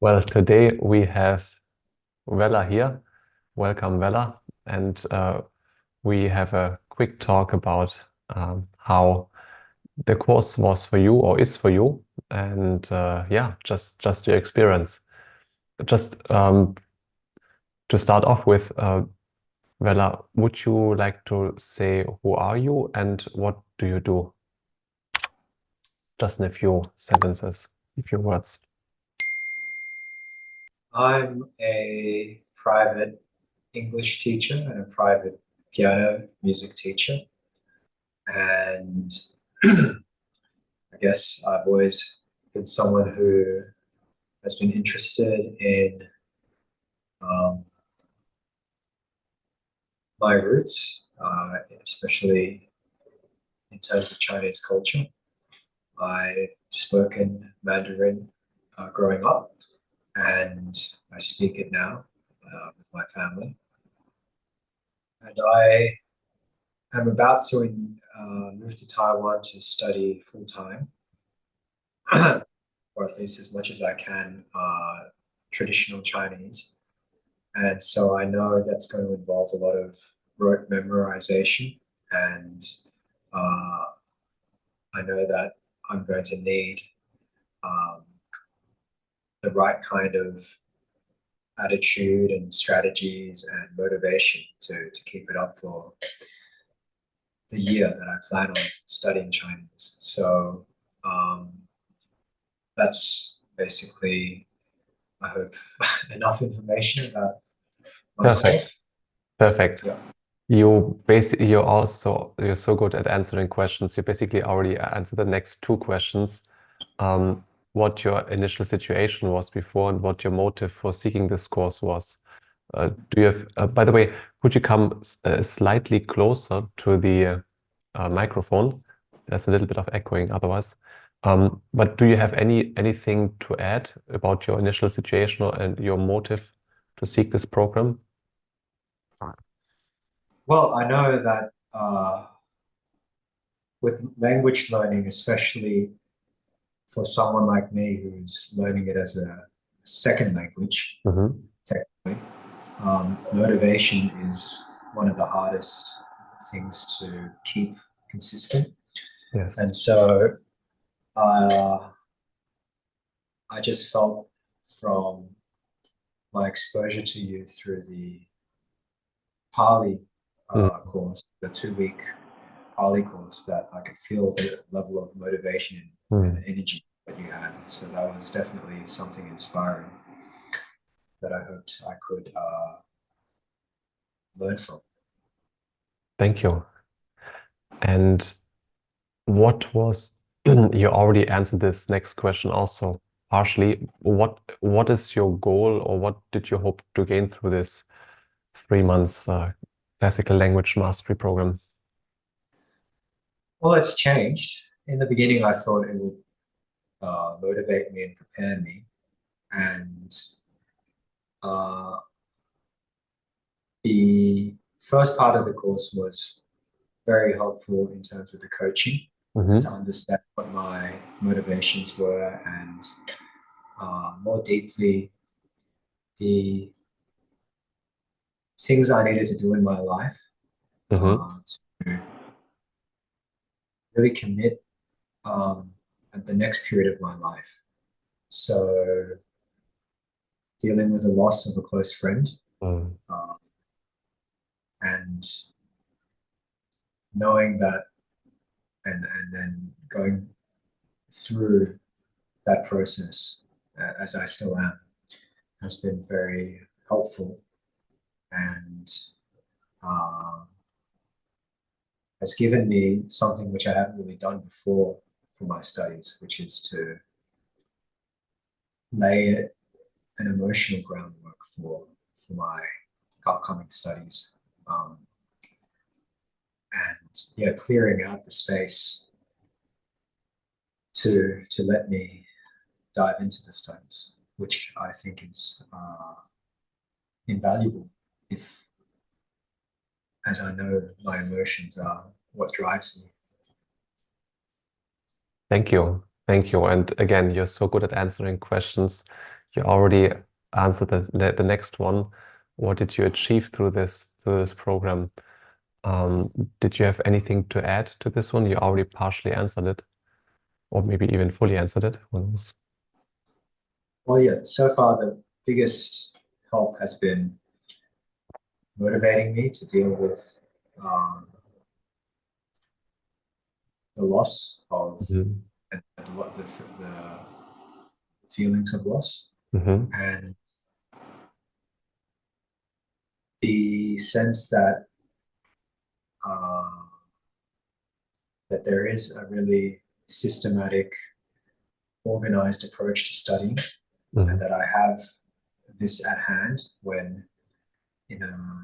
Well, today we have Vella here. Welcome, Vella. And we have a quick talk about how the course was for you or is for you. And yeah, just your experience. Just to start off with, Vella, would you like to say who are you and what do you do? Just in a few sentences, a few words. I'm a private English teacher and a private piano music teacher. And I guess I've always been someone who has been interested in um, my roots, especially in terms of Chinese culture. I've spoken Mandarin growing up, and I speak it now with my family. And I am about to move to Taiwan to study full time, or at least as much as I can, traditional Chinese. And so I know that's going to involve a lot of rote memorization, and uh, I know that I'm going to need um, the right kind of attitude and strategies and motivation to keep it up for the year that I plan on studying Chinese. So that's basically, I hope, enough information about myself. Perfect. Yeah. You're so good at answering questions. You basically already answered the next two questions. What your initial situation was before and what your motive for seeking this course was. Do you have, by the way, could you come slightly closer to the microphone? There's a little bit of echoing otherwise. But do you have anything to add about your initial situation and your motive to seek this program? Well, I know that with language learning, especially for someone like me who's learning it as a second language, technically, motivation is one of the hardest things to keep consistent. Yes. And so I just felt from my exposure to you through the Pāļi course, the 2-week Pāļi course, that I could feel the level of motivation and energy that you had. So that was definitely something inspiring that I hoped I could learn from. Thank you. And what was, you already answered this next question also partially. What is your goal or what did you hope to gain through this 3 months classical language mastery program? Well, it's changed. In the beginning, I thought it would motivate me and prepare me. And the first part of the course was very helpful in terms of the coaching, to understand what my motivations were and more deeply the things I needed to do in my life to really commit at the next period of my life. So dealing with the loss of a close friend and knowing that and then going through that process as I still am has been very helpful and has given me something which I haven't really done before for my studies, which is to lay an emotional groundwork for my upcoming studies. And yeah, clearing out the space to let me dive into the studies, which I think is invaluable if, as I know, my emotions are what drives me. Thank you. Thank you. And again, you're so good at answering questions. you already answered the next one. What did you achieve through this program? Did you have anything to add to this one? You already partially answered it, or maybe even fully answered it. Who knows? Well, yeah, so far the biggest help has been motivating me to deal with the loss of Mhm. and the feelings of loss Mhm. and the sense that that there is a really systematic, organized approach to studying, and Mhm. that I have this at hand when in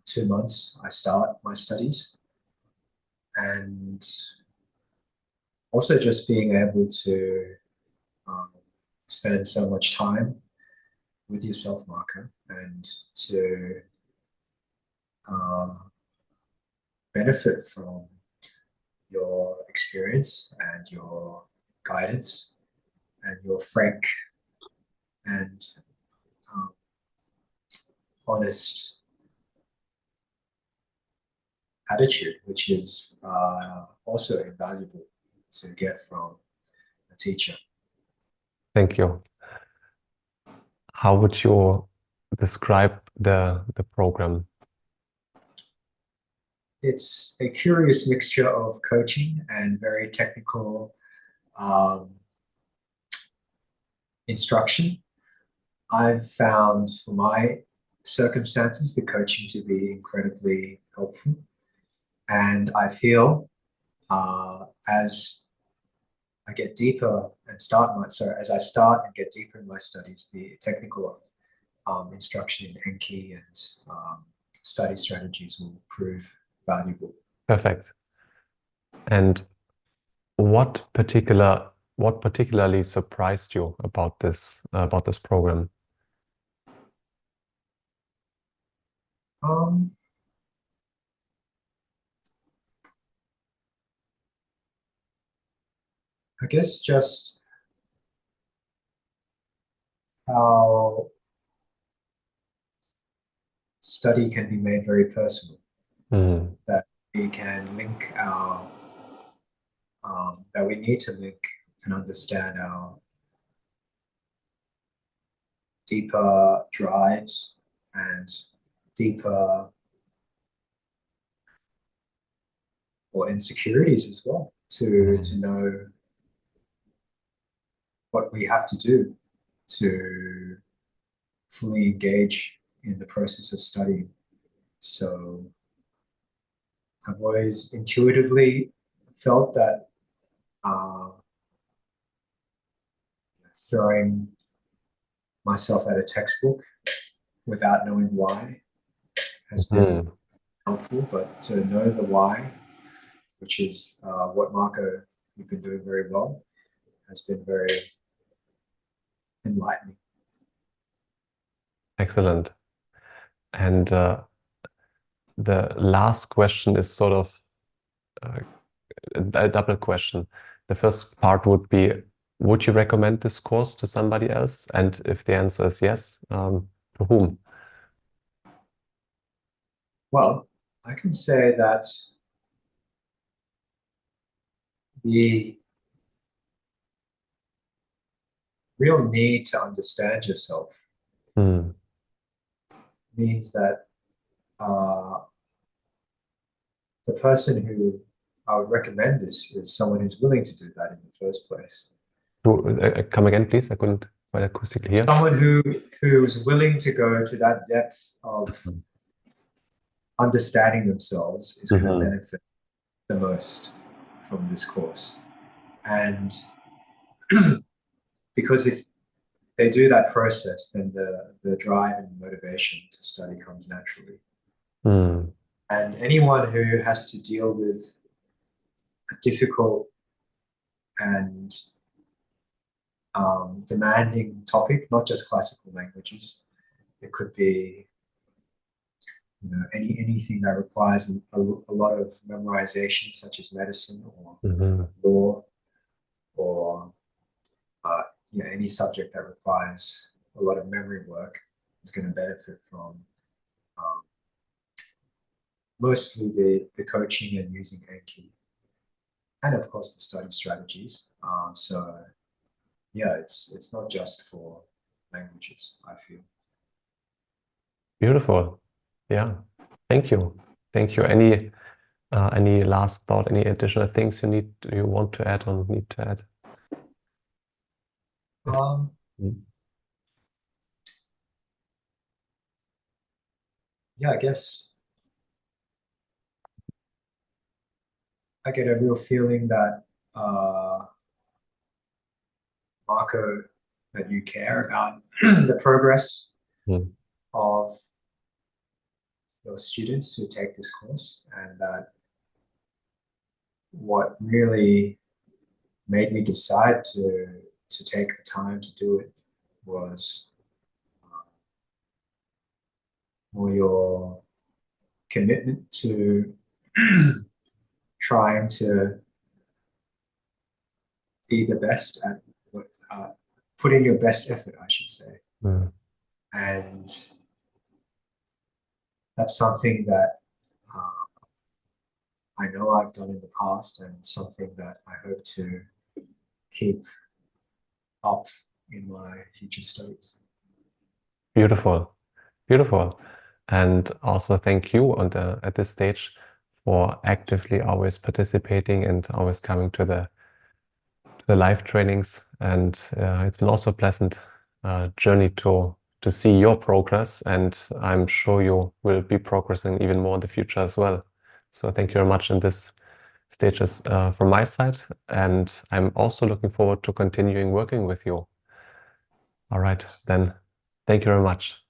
2 months I start my studies, and also just being able to um, spend so much time with yourself, Marco, and to benefit from your experience and your guidance and your frank and um, honest attitude, which is also invaluable to get from a teacher. Thank you. How would you describe the program? It's a curious mixture of coaching and very technical instruction. I've found for my circumstances the coaching to be incredibly helpful, and I feel as I get deeper and as I start and get deeper in my studies, the technical instruction in Enki and study strategies will prove valuable. Perfect. And what particularly surprised you about this program? I guess just how study can be made very personal, that we can link that we need to link and understand our deeper drives and deeper or insecurities as well to know what we have to do to fully engage in the process of studying. So I've always intuitively felt that throwing myself at a textbook without knowing why has been helpful, but to know the why, which is what Marco, you've been doing very well, has been very enlightening. Excellent. And the last question is sort of a double question. The first part would be, would you recommend this course to somebody else? And if the answer is yes, to whom? Well, I can say that the real need to understand yourself means that the person who I would recommend this is someone who's willing to do that in the first place. Come again, please. I couldn't quite acoustically hear. Someone who is willing to go to that depth of understanding themselves is going to benefit the most from this course. And because if they do that process, then the drive and motivation to study comes naturally. And anyone who has to deal with a difficult and demanding topic, not just classical languages, it could be anything that requires a lot of memorization, such as medicine or law, or any subject that requires a lot of memory work is going to benefit from mostly the coaching and using Anki, and of course the study strategies. So yeah, it's not just for languages, I feel. Beautiful. Yeah. Thank you. Thank you. Any last thought, any additional things you want to add or need to add? Yeah, I guess I get a real feeling that Marco, that you care about the progress of your students who take this course, and that what really made me decide to take the time to do it was more your commitment to trying to be the best at what, put in your best effort, I should say. And that's something that I know I've done in the past, and something that I hope to keep up in my future studies. Beautiful. Beautiful. And also thank you at this stage for actively always participating and always coming to the live trainings. And it's been also a pleasant journey to see your progress. And I'm sure you will be progressing even more in the future as well. So thank you very much in this stages from my side. And I'm also looking forward to continuing working with you. All right, then. Thank you very much.